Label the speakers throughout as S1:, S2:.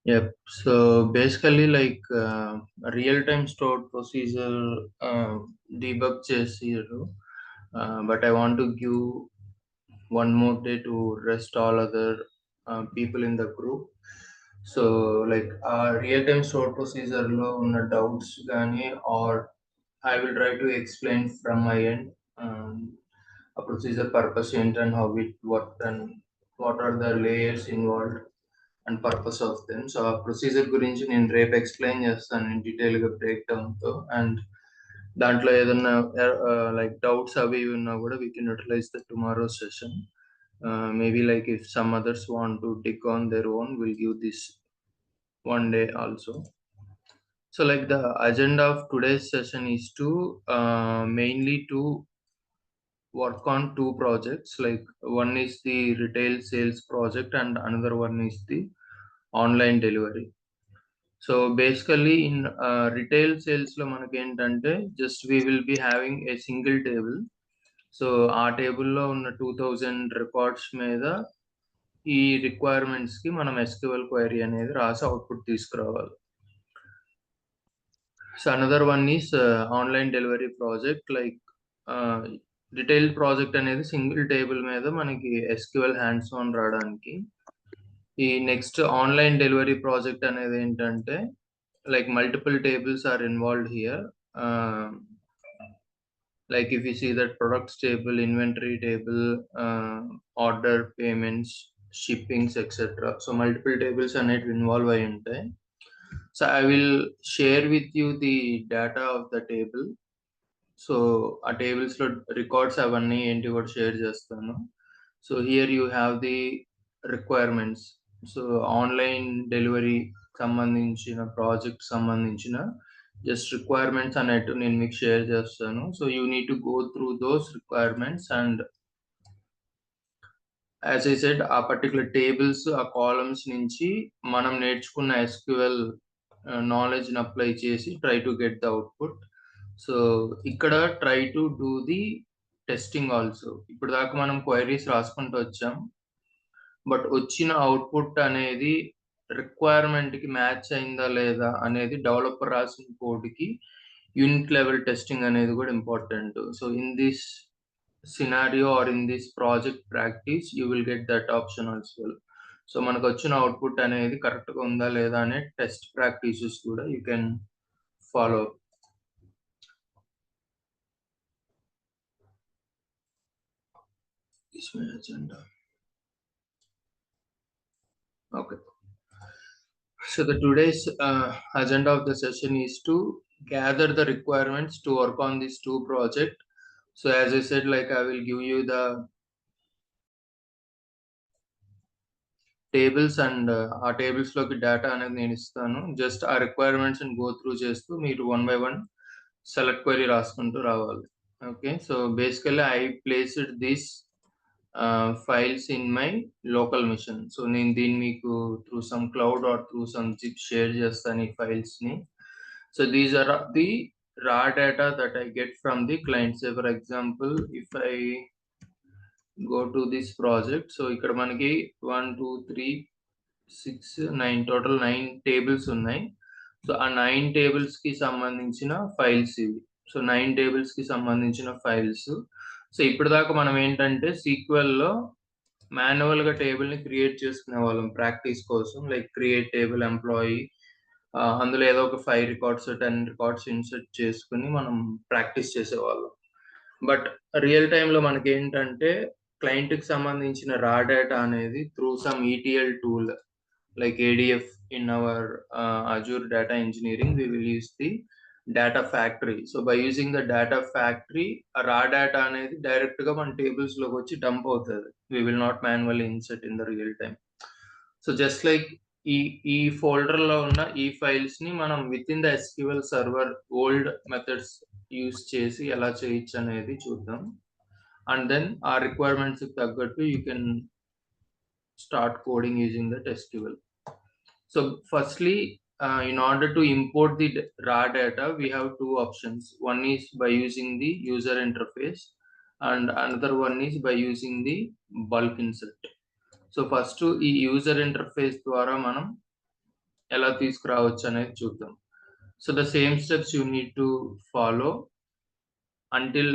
S1: Yep. So basically, like real-time stored procedure debug చేసిర్రు. But I want to give one more day to rest all other people in the group. So like real-time stored procedure లో ఉన్న doubts కానీ or I will try to explain from my end a procedure purpose ఏంటి and how it worked and what are the layers involved and purpose of them. So ఆ procedure గురించి నేను రేపు explain చేస్తాను డీటెయిల్గా బ్రేక్ డౌన్తో. అండ్ దాంట్లో ఏదన్నా like doubts అవి ఉన్నా కూడా we can utilise the tomorrow session. Maybe like if some others want to tick on their own will give this one day also. So like the agenda of today's session is to mainly to work on two projects. Like one is the retail sales project and another one is the online delivery. So basically in retail సేల్స్లో మనకి ఏంటంటే just we will be having a single table. So ఆ టేబుల్లో ఉన్న 2000 records మీద ఈ రిక్వైర్మెంట్స్కి మనం SQL query అనేది రాసి అవుట్పుట్ తీసుకురావాలి. So another one is online delivery project. Like retail project అనేది సింగిల్ టేబుల్ మీద మనకి ఎస్క్యూఎల్ హ్యాండ్స్ ఆన్ రావడానికి. ఈ నెక్స్ట్ ఆన్లైన్ డెలివరీ ప్రాజెక్ట్ అనేది ఏంటంటే like multiple tables are involved here. Like if you see that products table, inventory table, order payments, shippings, etc. So multiple tables are involved అయి ఉంటాయి. So I will share with you the data of the table. So ఆ tables లో records అవన్నీ ఏంటి కూడా share చేస్తాను. So here you have the requirements. So online delivery సంబంధించిన project సంబంధించిన జస్ట్ రిక్వైర్మెంట్స్ అన్నట్టు నేను మీకు షేర్ చేస్తాను. So you need to go through those requirements and as I said ఆ పర్టికులర్ టేబుల్స్ ఆ కాలమ్స్ నుంచి మనం నేర్చుకున్న ఎస్క్యూఎల్ నాలెడ్జ్ని అప్లై చేసి try to get the output. So ఇక్కడ try to do the testing also. ఇప్పుడు దాకా మనం క్వైరీస్ రాసుకుంటూ వచ్చాం, బట్ వచ్చిన అవుట్పుట్ అనేది రిక్వైర్మెంట్కి మ్యాచ్ అయిందా లేదా అనేది డెవలపర్ రాసిన కోడ్కి యూనిట్ లెవెల్ టెస్టింగ్ అనేది కూడా important. So in this scenario or in this project practice you will get that option also. So మనకు వచ్చిన అవుట్పుట్ అనేది కరెక్ట్గా ఉందా లేదా అనే టెస్ట్ ప్రాక్టీసెస్ కూడా you can follow. agenda. Okay. So the today's agenda of the session is to gather the requirements to work on these two projects. So as I said, like I will give you the tables and ఆ tables లోకి data అనేది నేను ఇస్తాను. Just ఆ requirements go through చేస్తూ మీరు 1 by 1 select query రాసుకుంటూ రావాలి. Okay. So basically I placed this files in my local machine. So నేను దీన్ని మీకు through some cloud or through some zip share చేస్తాను ఈ ఫైల్స్ని. So these are the raw data that I get from the client. Say for example, if I go to this project, so ఇక్కడ మనకి 1 2 3 6 9 total 9 tables ఉన్నాయి. So ఆ 9 tables కి సంబంధించిన files ఇవి. సో 9 టేబుల్స్ కి సంబంధించిన ఫైల్స్. సో ఇప్పుడు దాకా మనం ఏంటంటే SQL లో మాన్యువల్ గా టేబుల్ ని క్రియేట్ చేసుకునే వాళ్ళం ప్రాక్టీస్ కోసం. లైక్ క్రియేట్ టేబుల్ ఎంప్లాయీ, అందులో ఏదో ఒక 5 రికార్డ్స్ 10 రికార్డ్స్ ఇన్సర్ట్ చేసుకుని మనం ప్రాక్టీస్ చేసేవాళ్ళం. బట్ రియల్ టైంలో మనకి ఏంటంటే క్లయింట్కి సంబంధించిన రా డేటా అనేది through some ETL tool like ADF in our Azure Data Engineering, we will use the data factory. So by using the data factory, raw data అనేది డైరెక్ట్ గా మన టేబుల్స్ లోకి వచ్చి డంప్ అవుతుంది. We will not manually insert in the real time. So just like ఈ folder లో ఉన్న ఈ ఫైల్స్ ని మనం with in the SQL server old methods use చేసి ఎలా చేయొచ్చు అనేది చూద్దాం. అండ్ దెన్ ఆ రిక్వైర్మెంట్స్ తగ్గట్టు you can start coding using that SQL. So firstly, in order to import the raw data, we have two options. One is by using the user interface and another one is by using the bulk insert. So first ఈ user interface ద్వారా మనం ఎలా తీసుకురావచ్చు అనేది చూద్దాం. So the same steps you need to follow until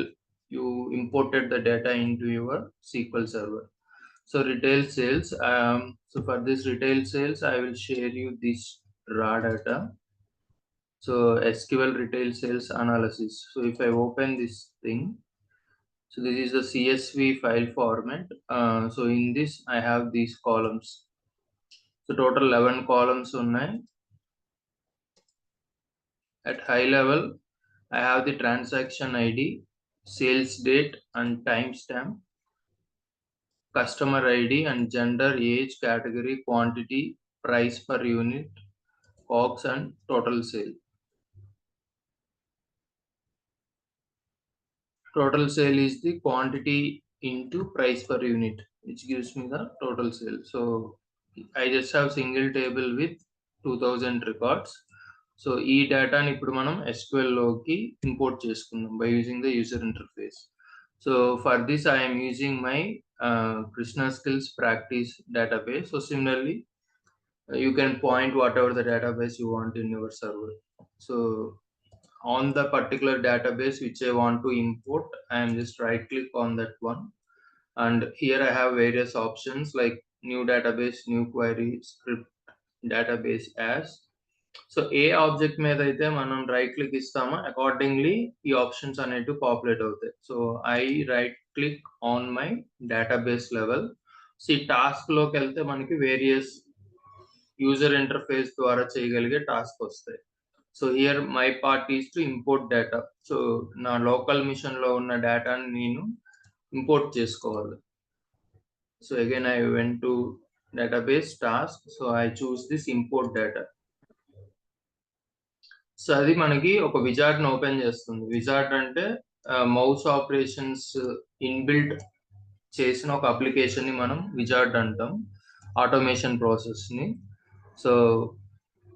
S1: you imported the data into your SQL Server. So retail sales, so for this retail sales, I will share you this raw data. So SQL retail sales analysis. So if I open this thing, so this is the CSV file format. So in this, I have these columns. So total 11 columns ఉన్నాయి. At high level, I have the transaction ID, sales date and timestamp, customer ID and gender, age, category, quantity, price per unit, COGS and total sale. Total sale is the quantity into price per unit, which gives me the total sale. So I just have single table with 2000 records. So ఈ డేటాని ఇప్పుడు మనం SQL లోకి import చేసుకుందాం by using the user interface. So for this I am using my Krishna Skills Practice database. So similarly, you can point whatever the database you want in your server. So on the particular database which I want to import, I am just right click on that one. And here I have various options like new database, new query, script, database as. So ఏ object మీద అయితే మనం right click ఇస్తామో accordingly ఈ options అనేవి populate అవుతాయి. So I right click on my database level. So ఈ task లోకి వెళ్తే మనకి వేరియస్ యూజర్ ఇంటర్ఫేస్ ద్వారా చేయగలిగే టాస్క్ వస్తాయి. So here my part is to import data. So నా లోకల్ మిషన్ లో ఉన్న డేటాని నేను ఇంపోర్ట్ చేసుకోవాలి. So again I went to database task. So I choose this import data. So అది మనకి ఒక విజార్డ్ ని ఓపెన్ చేస్తుంది. విజార్డ్ అంటే మౌస్ ఆపరేషన్స్ ఇన్బిల్ట్ చేసిన ఒక అప్లికేషన్ ని మనం విజార్డ్ అంటాం, ఆటోమేషన్ ప్రాసెస్ ని. So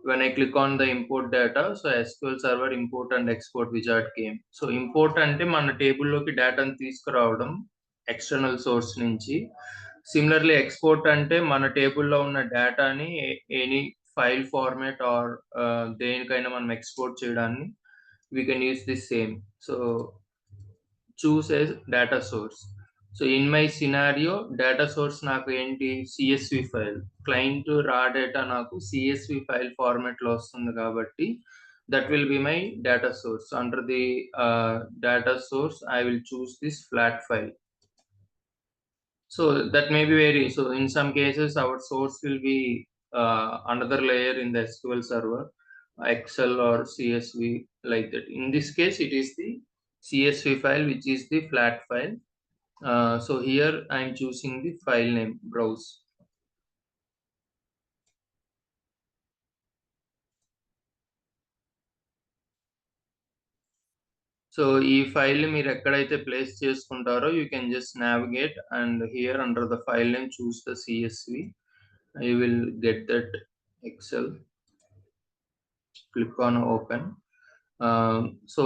S1: when I click on the import data, so SQL Server import and export wizard came. So import అంటే మన టేబుల్ లోకి డేటాను తీసుకురావడం ఎక్స్టర్నల్ సోర్స్ నుంచి. సిమిలర్లీ ఎక్స్పోర్ట్ అంటే మన టేబుల్లో ఉన్న డేటాని ఎనీ ఫైల్ ఫార్మాట్ ఆర్ దేనికైనా మనం ఎక్స్పోర్ట్ చేయడాన్ని we can use this same. So choose as data source. So in my scenario, data source నాకు ఏంటి CSV ఫైల్, క్లయింట్ రా డేటా నాకు CSV ఫైల్ ఫార్మాట్ లో వస్తుంది కాబట్టి that will be my data source. Under the data source, I will choose this flat file. So that may be vary. So in some cases, our source will be another layer in the SQL Server, Excel or CSV, like that. In this case, it is the CSV file, which is the flat file. So here I am choosing the file name, browse. So ఈ file మీరు ఎక్కడైతే place చేసుకుంటారో you can just navigate and here under the file name choose the CSV. You will get that Excel. Click on open. So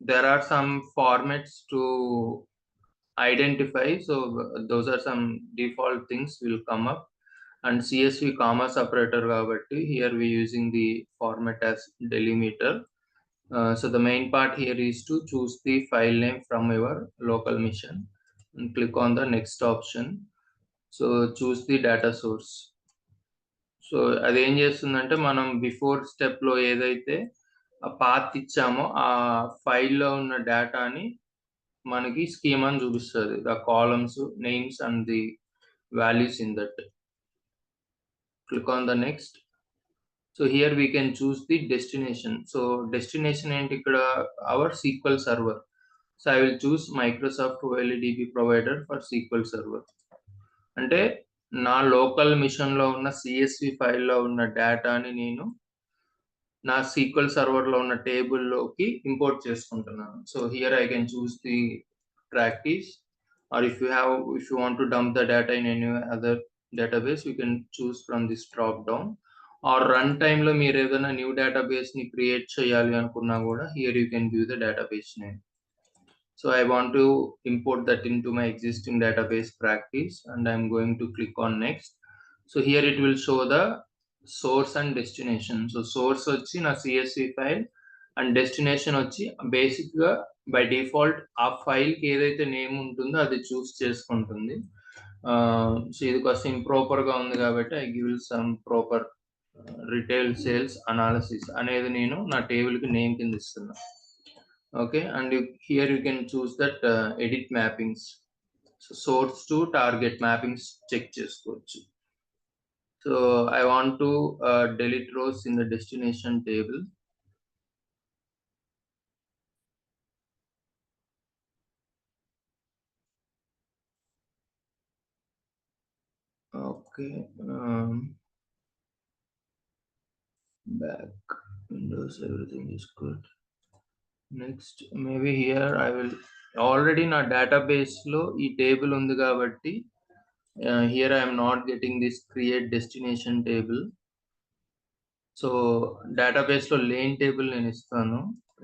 S1: there are some formats to identify. So those are some default things will come up. And CSV comma separator కాబట్టి here we using the format as delimiter. So the main part here is to choose the file name from your local machine and click on the next option. So choose the data source. So అదేం చేస్తుందంటే మనం before step లో ఏదైతే ఆ path ఇచ్చామో ఆ ఫైల్లో ఉన్న డేటాని మనకి స్కీమాని చూపిస్తుంది, the columns, names and the values in that. Click on the next. So here we can choose the destination. So destination ఏంటి ఇక్కడ? Our SQL server. So I will choose Microsoft OLEDB provider for SQL server. అంటే నా local machine లో ఉన్న CSV ఫైల్లో ఉన్న డేటాని నేను నా SQL సర్వర్ లో ఉన్న టేబుల్ లోకి ఇంపోర్ట్ చేసుకుంటున్నాను. So here I can choose the practice, or if you want to dump the data in any other database, you can choose from this drop down. Or run time లో మీరు ఏదైనా new database ని create చేయాలి అనుకున్నా కూడా here you can give the database name. So I want to import that into my existing database practice and I'm going to click on next. So here it will show the source and destination. So source వచ్చి నా CSV file and destination వచ్చి basic గా by default ఆ file కి ఏదైతే name ఉంటుందో అది చూస్ చేసుకుంటుంది. సో ఇది కాస్త improper గా ఉంది కాబట్టి I give some proper retail sales analysis అనేది నేను నా టేబుల్ కి నేమ్ కింద ఇస్తున్నా. Okay, and here you can choose that edit mappings. So source to target mappings check చేసుకోవచ్చు. So I want to delete rows in the destination table. Okay, back windows, everything is good. Next, maybe here I will already na database lo ee table undi kabatti here I am not getting this create destination table. So database lo lane table నేను ఇస్తాను.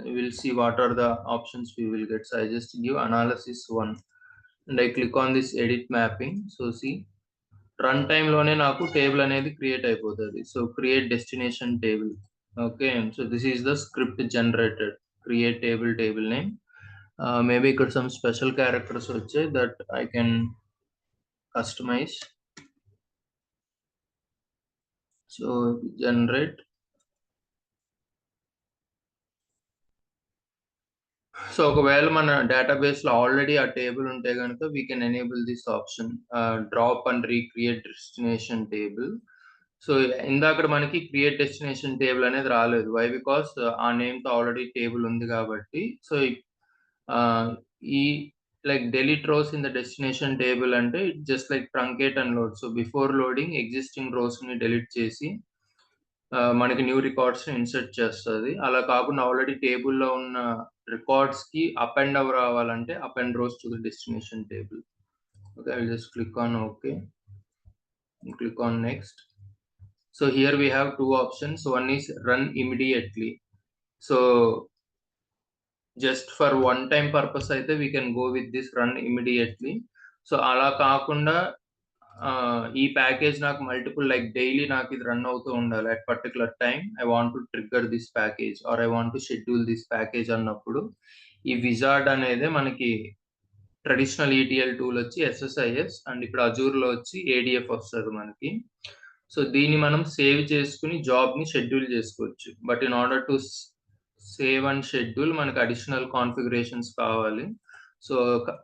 S1: We will see what are the options we will get. So I just give analysis 1 and I click on this edit mapping. So see run time లోనే నాకు table అనేది create అయిపోతుంది. So create destination table. Okay, so this is the script generated create table name. Maybe ఇక్కడ some special characters వచ్చాయి that I can customise. So generate. So ఒకవేళ మన database లో already ఆ టేబుల్ ఉంటే కనుక we can enable this option drop and recreate destination table. So ఇందాక మనకి క్రియేట్ డెస్టినేషన్ టేబుల్ అనేది రాలేదు. వై? బికాస్ ఆ నేమ్ తో ఆల్రెడీ టేబుల్ ఉంది కాబట్టి. సో ఈ like delete rows in the destination table అంటే it just like truncate and load. So before loading existing rows ని delete చేసి మనకి న్యూ రికార్డ్స్ ఇన్సర్ట్ చేస్తుంది. అలా కాకుండా ఆల్రెడీ టేబుల్లో ఉన్న రికార్డ్స్ కి అప్ అండ్ డౌన్ రావాలంటే up and rows to the destination table. Okay, I will just click on okay, click on next. So here we have two options. One is run immediately. So just for one time purpose అయితే we can go with this run immediately. So అలా కాకుండా ఈ package నాకు multiple like daily నాకు ఇది run అవుతూ ఉండాలి at particular time. I want to trigger this package or I want to schedule this package అన్నప్పుడు ఈ విజార్డ్ అనేది మనకి ట్రెడిషనల్ ఈటీఎల్ టూల్ వచ్చి SSIS అండ్ ఇప్పుడు అజూర్ లో వచ్చి ADF వస్తుంది మనకి. సో దీన్ని మనం సేవ్ చేసుకుని జాబ్ ని షెడ్యూల్ చేసుకోవచ్చు. But in order to save and schedule మనకు అడిషనల్ కాన్ఫిగరేషన్స్ కావాలి. So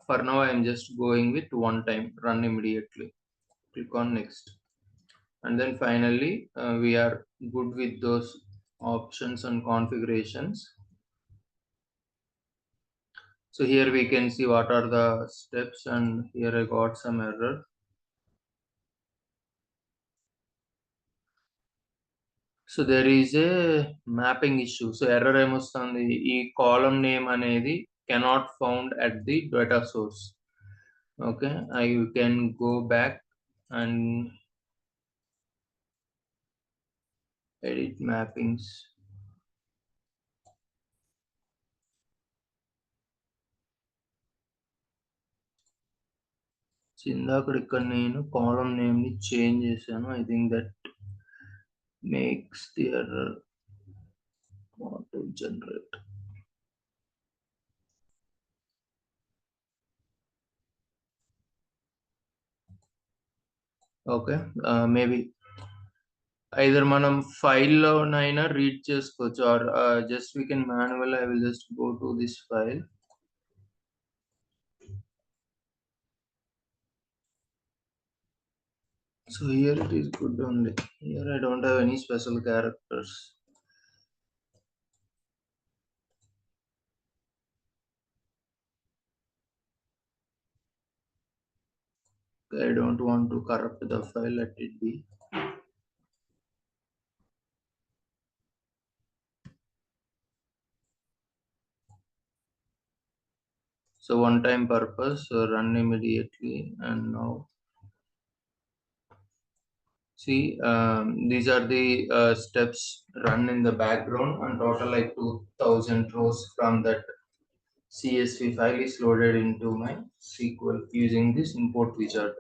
S1: for now I'm just going with one time run immediately. Click on next, and then finally we are good with those options and configurations. So here we can see what are the steps, and here I got some error. So there is a mapping issue. So error ఏమొస్తుంది, ఈ column name అనేది cannot found at the data source. Okay, I can go back and edit mappings. ఇందాక ఇక్కడ నేను column name ని change చేశాను. I think that makes the error auto generate. Okay, maybe either మనం file లోనైనా read చేసుకోవచ్చు or just we can manual. I will just go to this file. So here it is good only. Here I don't have any special characters. I don't want to corrupt the file, let it be. So one time purpose, so run immediately. And now see, these are the steps run in the background, and total like 2000 rows from that CSV file is loaded into my SQL using this import wizard.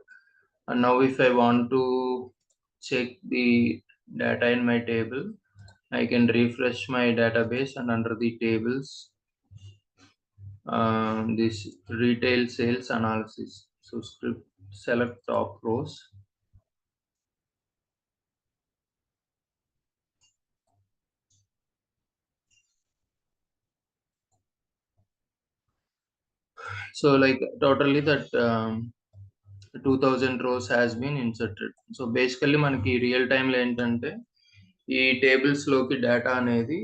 S1: And now if I want to check the data in my table. I can refresh my database, and under the tables, this retail sales analysis. So script select top rows. So like totally that 2000 rows has been inserted. So basically మనకి real టైంలో ఏంటంటే ఈ tables లోకి data అనేది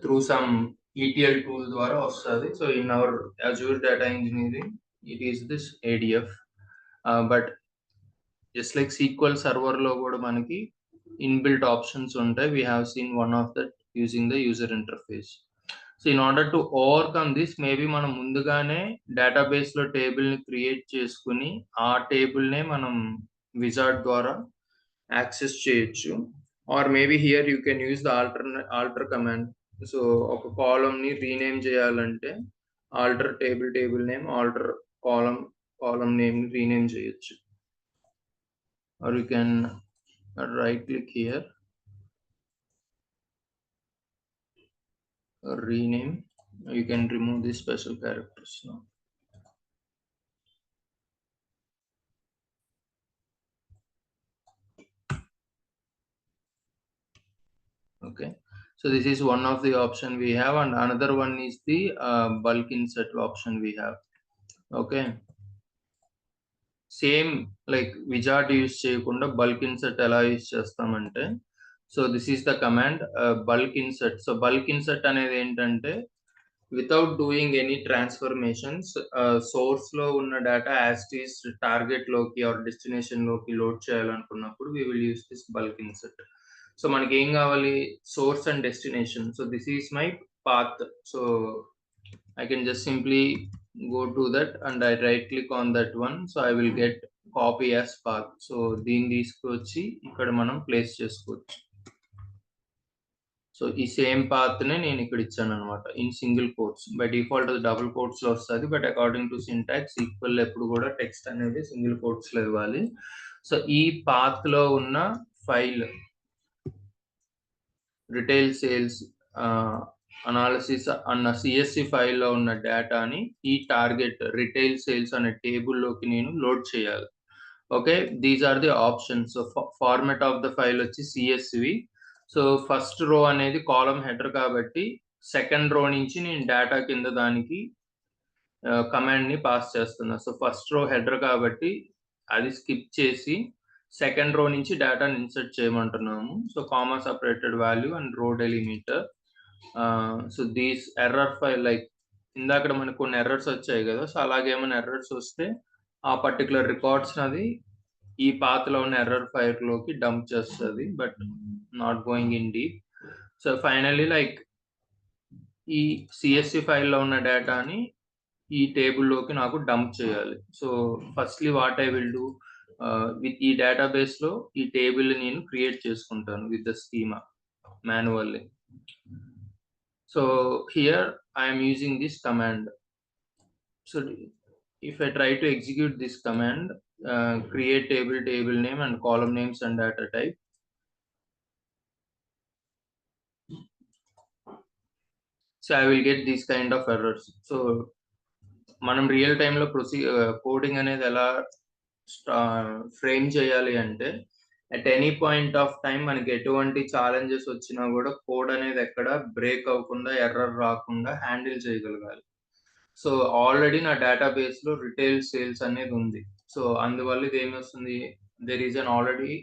S1: through some ETL tool ద్వారా వస్తుంది. So in our Azure data engineering it is this ADF. But just like SQL server లో కూడా మనకి ఇన్బిల్ట్ ఆప్షన్స్ ఉంటాయి. We have seen one of that using the user interface. So in order to overcome this, maybe మనం ముందుగానే database లో table ని create చేసుకుని ఆ టేబుల్ నే మనం విజార్డ్ ద్వారా యాక్సెస్ చేయొచ్చు. Or maybe here you can use the alter command. So ఒక కాలమ్ ని రీనేమ్ చేయాలంటే alter table name, alter column name ని రీనేమ్ చేయొచ్చు. Or you can right click here, rename. You can remove these special characters now. Okay, so this is one of the option we have, and another one is the bulk insert option we have. Okay, same like wizard use చేయకుండా bulk insert ఎలా use చేస్తామంటే, so this is the command bulk insert. So bulk insert అనేది ఏంటంటే without doing any transformations, source లో ఉన్న data as it is target లోకి or destination లోకి load చేయాలనుకున్నప్పుడు we will use this bulk insert. So మనకి ఏం కావాలి, source and destination. So this is my path. So I can just simply go to that and I right click on that one. So I will get copy as path. So దీన్ని తీసుకొచ్చి ఇక్కడ మనం place చేసుకోవచ్చు. So ఈ same path నే నేను ఇక్కడ ఇచ్చాను అనమాట in single quotes. By default అది డబుల్ కోట్స్ లో వస్తుంది, but according to syntax equal ఎప్పుడు కూడా టెక్స్ట్ అనేది సింగిల్ కోట్స్ లో ఇవ్వాలి. సో ఈ పాత్ లో ఉన్న ఫైల్ రిటైల్ సేల్స్ అనాలిసిస్ అన్న CSV ఫైల్లో ఉన్న డేటాని ఈ టార్గెట్ రిటైల్ సేల్స్ అనే టేబుల్లోకి నేను లోడ్ చేయాలి. Okay, these are the options. So format of the file వచ్చి CSV. సో ఫస్ట్ రో అనేది కాలమ్ హెడర్ కాబట్టి సెకండ్ రో నుంచి నేను డేటా కింద దానికి కమాండ్ ని పాస్ చేస్తున్నా. సో ఫస్ట్ రో హెడర్ కాబట్టి అది స్కిప్ చేసి సెకండ్ రో నుంచి డేటాని ఇన్సర్ట్ చేయమంటున్నాము. So comma separated value and row delimiter. So these error file like ఇందాక మనకు కొన్ని ఎర్రర్స్ వచ్చాయి కదా, సో అలాగే ఏమైనా ఎర్రర్స్ వస్తే ఆ పర్టికులర్ రికార్డ్స్ అది ఈ పాత్లో ఉన్న ఎర్రర్ ఫైల్ లోకి డంప్ చేస్తుంది, but not going in deep. So finally like ఈ CSV ఫైల్లో ఉన్న డేటాని ఈ టేబుల్లోకి నాకు డంప్ చేయాలి. So firstly what I will do, with ఈ డేటాబేస్ లో ఈ టేబుల్ నేను క్రియేట్ చేసుకుంటాను with the schema manually. So here I'm using this command. So if I try to execute this command, create table name and column names and data type. So I will get these kind of errors. So మనం real time లో coding అనేది ఎలా frame చేయాలి అంటే, at any point of time మనకి ఎటువంటి challenges వచ్చినా కూడా కోడ్ అనేది ఎక్కడ బ్రేక్ అవ్వకుండా ఎర్రర్ రాకుండా హ్యాండిల్ చేయగలగాలి. సో ఆల్రెడీ నా డేటాబేస్ లో రిటైల్ సేల్స్ అనేది ఉంది. సో అందువల్ల ఇది ఏమొస్తుంది, there is an already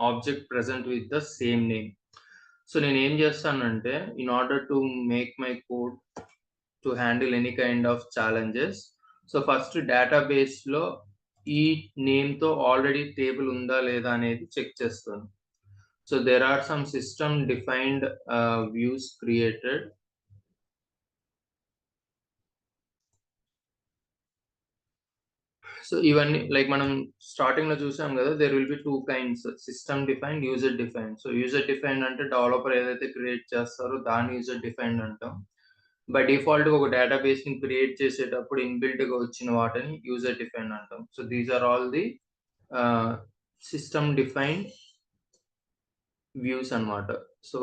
S1: object present with the same name. So నేను ఏం చేస్తానంటే, in order to make my code to handle any kind of challenges, so first database లో ఈ నేమ్ తో ఆల్రెడీ టేబుల్ ఉందా లేదా అనేది చెక్ చేస్తాను. So there are some system defined views created. So ఇవన్నీ లైక్ మనం స్టార్టింగ్ లో చూసాం కదా, there will be two kinds, system defined, user defined. So user defined అంటే డెవలపర్ ఏదైతే క్రియేట్ చేస్తారో దాన్ని యూజర్ డిఫైన్డ్ అంటాం. బై డిఫాల్ట్ ఒక డేటాబేస్ ని క్రియేట్ చేసేటప్పుడు ఇన్బిల్ట్ గా వచ్చిన వాటిని యూజర్ డిఫైన్డ్ అంటాం. So these are all the system defined views అన్నమాట. సో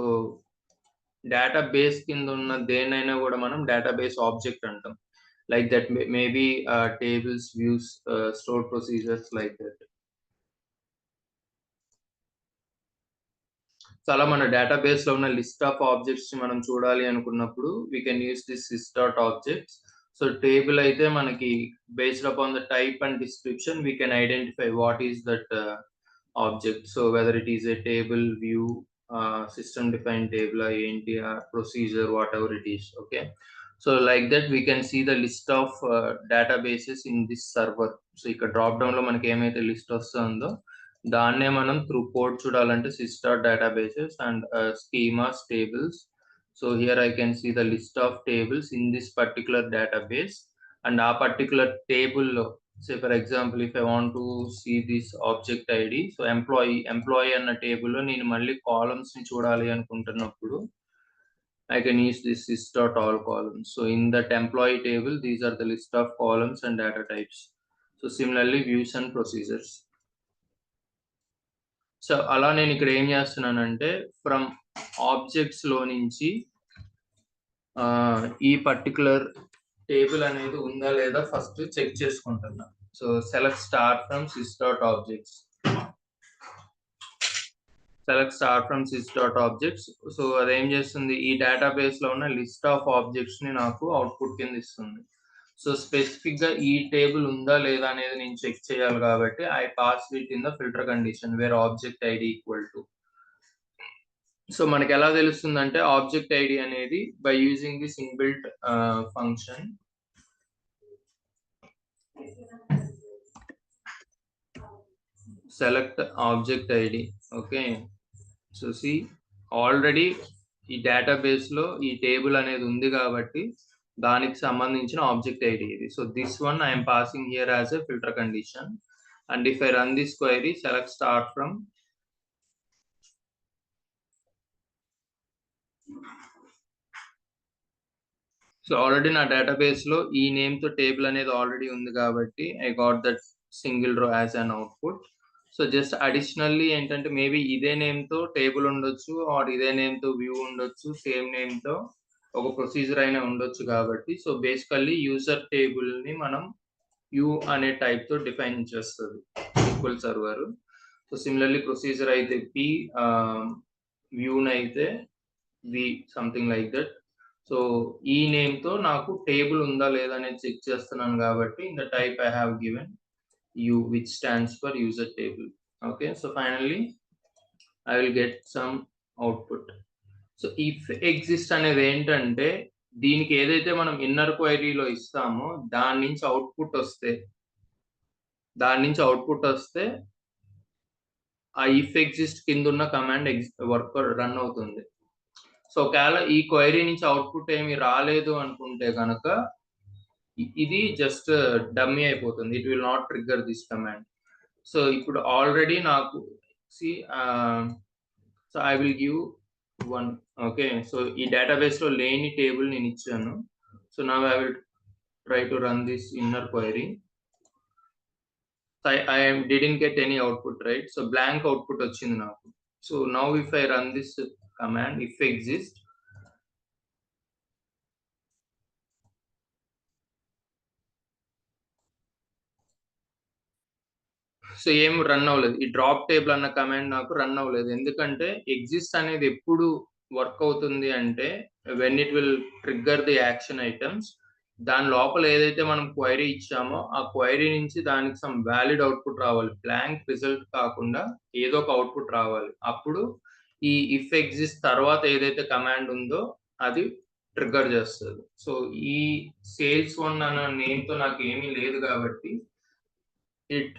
S1: డేటాబేస్ కింద ఉన్న దేన్నైనా కూడా మనం డేటాబేస్ ఆబ్జెక్ట్ అంటాం. Like that maybe tables, views, store procedures like that. So అలా మన డేటాబేస్ లో ఉన్న లిస్ట్ ఆఫ్ ఆబ్జెక్ట్స్ ని మనం చూడాలి అనుకున్నప్పుడు we can use this list dot objects. So table అయితే మనకి based upon the type and description we can identify what is that object. So whether it is a table, view, system defined table, ఏంటి procedure, whatever it is. Okay, so like that we can see the list of databases in this server. So ఇక్కడ drop down లో మనకి ఏమైతే list వస్తుందో దాన్నే మనం through code చూడాలంటే sister databases and schemas, tables. So here I can see the list of tables in this particular database, and ఆ particular table లో, say for example if I want to see this object id, so employee అన్న table లో నేను మళ్ళీ columns ని చూడాలి అనుకుంటున్నప్పుడు I can use this list.all columns. So in that employee table, these are the list of columns and data types. So similarly views and procedures. So అలా నేను ఇక్కడ ఏం చేస్తున్నానంటే ఫ్రమ్ ఆబ్జెక్ట్స్ లో నుంచి ఈ పర్టికులర్ టేబుల్ అనేది ఉందా లేదా ఫస్ట్ చెక్ చేసుకుంటున్నా. So select star from sys.objects. Select star from sys.objects. So అదేం చేస్తుంది, ఈ డేటాబేస్ లో ఉన్న లిస్ట్ ఆఫ్ ఆబ్జెక్ట్స్ ని నాకు అవుట్పుట్ కింద ఇస్తుంది. సో స్పెసిఫిక్ గా ఈ టేబుల్ ఉందా లేదా అనేది నేను చెక్ చేయాలి కాబట్టి I pass it in the filter condition where object ID equal to. So మనకి ఎలా తెలుస్తుంది అంటే ఆబ్జెక్ట్ ఐడి అనేది by using this inbuilt function select object ID. Okay, so see already ఈ డేటాబేస్ లో ఈ టేబుల్ అనేది ఉంది కాబట్టి దానికి సంబంధించిన ఆబ్జెక్ట్ ఐడి ఇది. So this one I'm passing here as a filter condition, and if I run this query select star from, so already నా డేటాబేస్ లో ఈ నేమ్ తో టేబుల్ అనేది ఆల్రెడీ ఉంది కాబట్టి ఐ గాట్ దట్ సింగిల్ రో as an output. So just additionally ఏంటంటే maybe ఇదే నేమ్ తో టేబుల్ ఉండొచ్చు, ఆర్ ఇదే నేమ్ తో వ్యూ ఉండొచ్చు, సేమ్ నేమ్ తో ఒక ప్రొసీజర్ అయినా ఉండొచ్చు కాబట్టి సో బేసికల్లీ యూజర్ టేబుల్ ని మనం యూ అనే టైప్ తో డిఫైన్ చేస్తుంది equal server. So similarly procedure అయితే పి, వ్యూన్ అయితే వి, సంథింగ్ లైక్ దట్. సో ఈ నేమ్ తో నాకు టేబుల్ ఉందా లేదా అనేది చెక్ చేస్తున్నాను కాబట్టి in the type I have given u, which stands for user table. Okay, so finally I will get some output. So if exist అనేది ఏంటంటే దీనికి ఏదైతే మనం ఇన్నర్ క్వైరీలో ఇస్తామో దాని నుంచి అవుట్పుట్ వస్తే ఆ ఇఫ్ ఎగ్జిస్ట్ కింద ఉన్న కమాండ్ వర్క్ రన్ అవుతుంది. సో ఒకవేళ ఈ క్వైరీ నుంచి అవుట్పుట్ ఏమి రాలేదు అనుకుంటే కనుక ఇది జస్ట్ డమ్మీ అయిపోతుంది, it will not trigger this command. So ఇప్పుడు ఆల్రెడీ నాకు so I will give 1. Okay, so ఈ డేటాబేస్ లో లేని టేబుల్ నేను ఇచ్చాను. So now I will try to run this inner query. I didn't get any output, right? So blank output వచ్చింది నాకు. So now if I run this command if exist, so ఏం run అవ్వలేదు. ఈ drop table అన్న command నాకు run అవ్వలేదు. ఎందుకంటే exist అనేది ఎప్పుడు వర్క్ అవుతుంది అంటే when it will trigger the action items, దాని లోపల ఏదైతే మనం క్వైరీ ఇచ్చామో ఆ క్వైరీ నుంచి దానికి సమ్ వ్యాలిడ్ అవుట్పుట్ రావాలి, బ్లాంక్ రిజల్ట్ కాకుండా ఏదో ఒక అవుట్పుట్ రావాలి. అప్పుడు ఈ ఇఫ్ ఎగ్జిస్ట్ తర్వాత ఏదైతే కమాండ్ ఉందో అది ట్రిగ్గర్ చేస్తుంది. సో ఈ సేల్స్ వన్ అన్న నేమ్ తో నాకు ఏమీ లేదు కాబట్టి it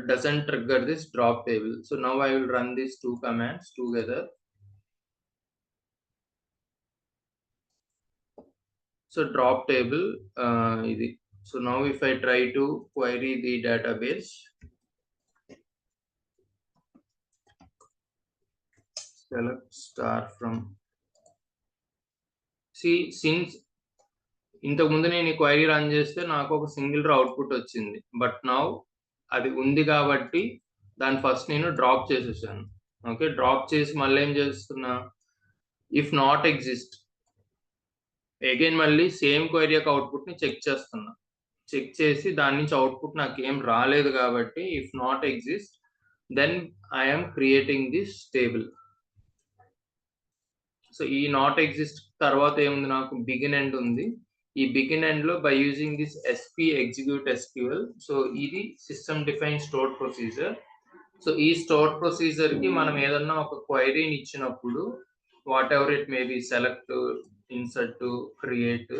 S1: doesn't trigger this drop table. So now I will run these two commands together. So drop table so now if I try to query the database, select star from, see since ఇంతకు ముందు నేను ఈ query run చేస్తే నాకు ఒక single రో output వచ్చింది, but now అది ఉంది కాబట్టి దాన్ని ఫస్ట్ నేను డ్రాప్ చేసేసాను. ఓకే. డ్రాప్ చేసి మళ్ళీ ఏం చేస్తున్నా, ఇఫ్ నాట్ ఎగ్జిస్ట్ అగైన్ మళ్ళీ సేమ్ క్వెరీ యొక్క అవుట్‌పుట్‌ని చెక్ చేస్తున్నా. చెక్ చేసి దాని నుంచి అవుట్‌పుట్ నాకేం రాలేదు కాబట్టి if not exist then I am creating this table. So ఈ నాట్ ఎగ్జిస్ట్ తర్వాత ఏముంది, నాకు బిగిన్ ఎండ్ ఉంది. ఈ బిగిన్ ఎండ్ లో by using this SP execute SQL, so ఇది system define store procedure. So ఈ స్టోర్ ప్రొసీజర్ కి మనం ఏదన్నా ఒక క్వైరీని ఇచ్చినప్పుడు whatever it may be, select, insert, create,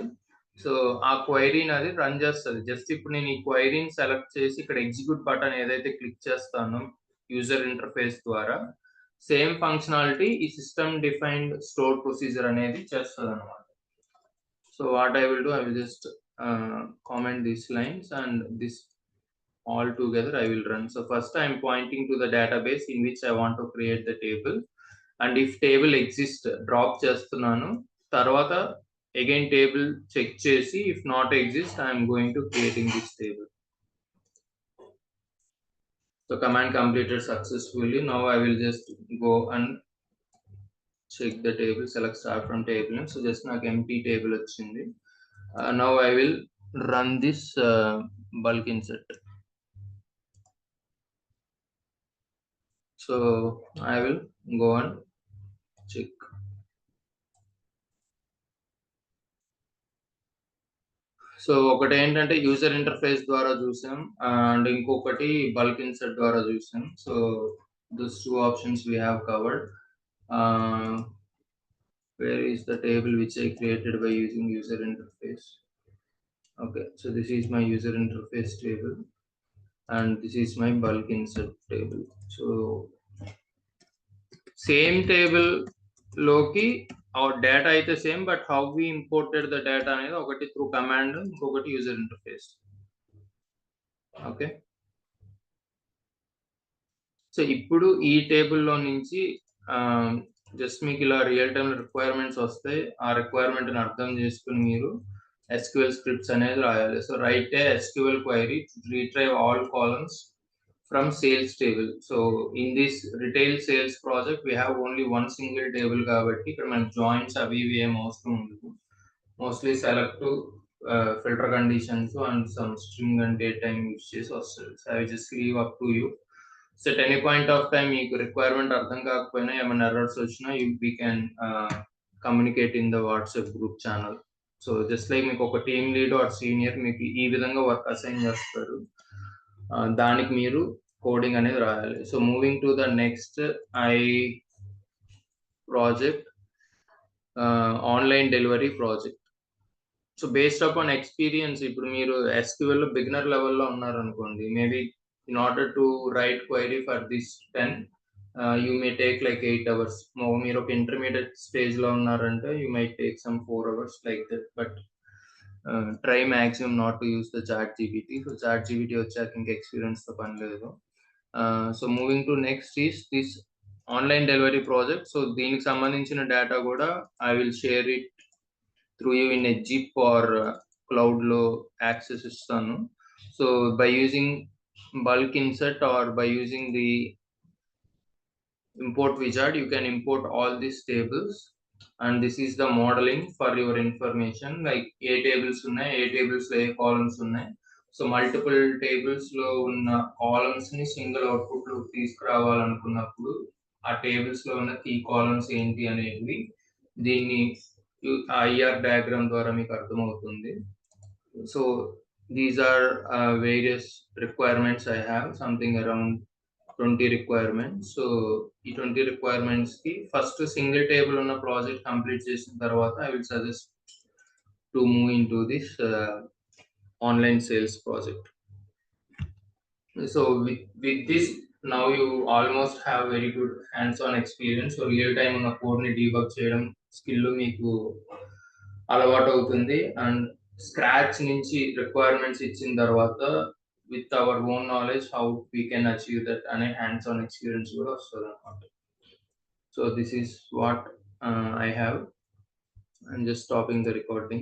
S1: so ఆ క్వైరీని అది రన్ చేస్తుంది. జస్ట్ ఇప్పుడు నేను ఈ క్వైరీని సెలెక్ట్ చేసి ఇక్కడ ఎగ్జిక్యూట్ బటన్ ఏదైతే క్లిక్ చేస్తానో యూజర్ ఇంటర్ఫేస్ ద్వారా, సేమ్ ఫంక్షనాలిటీ ఈ సిస్టమ్ డిఫైన్డ్ స్టోర్ ప్రొసీజర్ అనేది చేస్తుంది అనమాట. So what I will do, I will just comment these lines and this all together I will run. So first I am pointing to the database in which I want to create the table, and if table exists drop చేస్తున్నాను. తర్వాత again table check చేసి if not exist I am going to creating this table. So command completed successfully. Now I will just go and check the table, select start from table. So just నాకు empty table వచ్చింది. Now I will run this bulk insert. So I will go and check. So ఒకటి ఏంటంటే user interface ద్వారా చూసాం, and ఇంకొకటి bulk insert ద్వారా చూసాం. So those two options we have covered. Where is the table which I created by using user interface? Okay, so this is my user interface table and this is my bulk insert table. So same table లోకి our data అయితే same, but how we imported the data అనేది ఒకటి through command, ఇంకొకటి user interface. Okay, so ఇప్పుడు ఈ టేబుల్లో నుంచి just మీకు ఇలా రియల్ టైమ్ రిక్వైర్మెంట్స్ వస్తాయి. ఆ రిక్వైర్మెంట్ ని అర్థం చేసుకుని మీరు SQL స్క్రిప్ట్స్ అనేది రాయాలి. So right A SQL query to retrieve all columns from sales table. So in this retail sales project we have only one single table కాబట్టి ఇక్కడ మనకి జాయింట్స్ అవి ఇవి ఏం అవసరం ఉండదు. Mostly select, filter conditions and some string and date time use చేసి వస్తుంది. So I just leave up to you. So at any point of time మీకు రిక్వైర్మెంట్ అర్థం కాకపోయినా, ఏమైనా ఎర్రర్స్ వచ్చినా we can communicate in the WhatsApp group channel. So just like మీకు ఒక team lead are senior మీకు ఈ విధంగా వర్క్ అసైన్ చేస్తారు, దానికి మీరు కోడింగ్ అనేది రాయాలి. So moving to the next project, online delivery project. So based upon experience, ఇప్పుడు మీరు SQL లో బిగినర్ లెవెల్లో ఉన్నారనుకోండి, maybe in order to right query for this 10 you may take like 8 hours. మీరు ఒక ఇంటర్మీడియట్ స్టేజ్ లో ఉన్నారంటే you my take some 4 hours like that, but try maximum not to use the ChatGPT. So ChatGPT వచ్చాక ఇంకా experience తో పని లేదు. So moving to next is this online delivery project. So దీనికి సంబంధించిన డేటా కూడా I will share it through you in zip or cloud లో access ఇస్తాను. So by using bulk insert or by using the import wizard you can import all these tables, and this is the modeling for your information. Like A tables ఉన్నాయి, ఏ tables లో ఏ columns ఉన్నాయి. So multiple tables లో ఉన్న columns ని single output లో తీసుకురావాలనుకున్నప్పుడు ఆ tables లో ఉన్న కీ కాలమ్స్ ఏంటి అనేవి దీన్ని IR డయాగ్రామ్ ద్వారా మీకు అర్థమవుతుంది. So these are various requirements. I have something around 20 requirements. So ఈ 20 requirements కి ఫస్ట్ సింగిల్ టేబుల్ ఉన్న ప్రాజెక్ట్ కంప్లీట్ చేసిన తర్వాత I will suggest to move into this online sales project. So with this now you almost have very good hands-on experience. So real time ఉన్న code ని debug చేయడం skill మీకు అలవాటు అవుతుంది, and scratch నుంచి requirements ఇచ్చిన తర్వాత with our own knowledge how we can achieve that and a hands-on experience కూడా వస్తుంది అన్నమాట. So this is what I have. I'm just stopping the recording.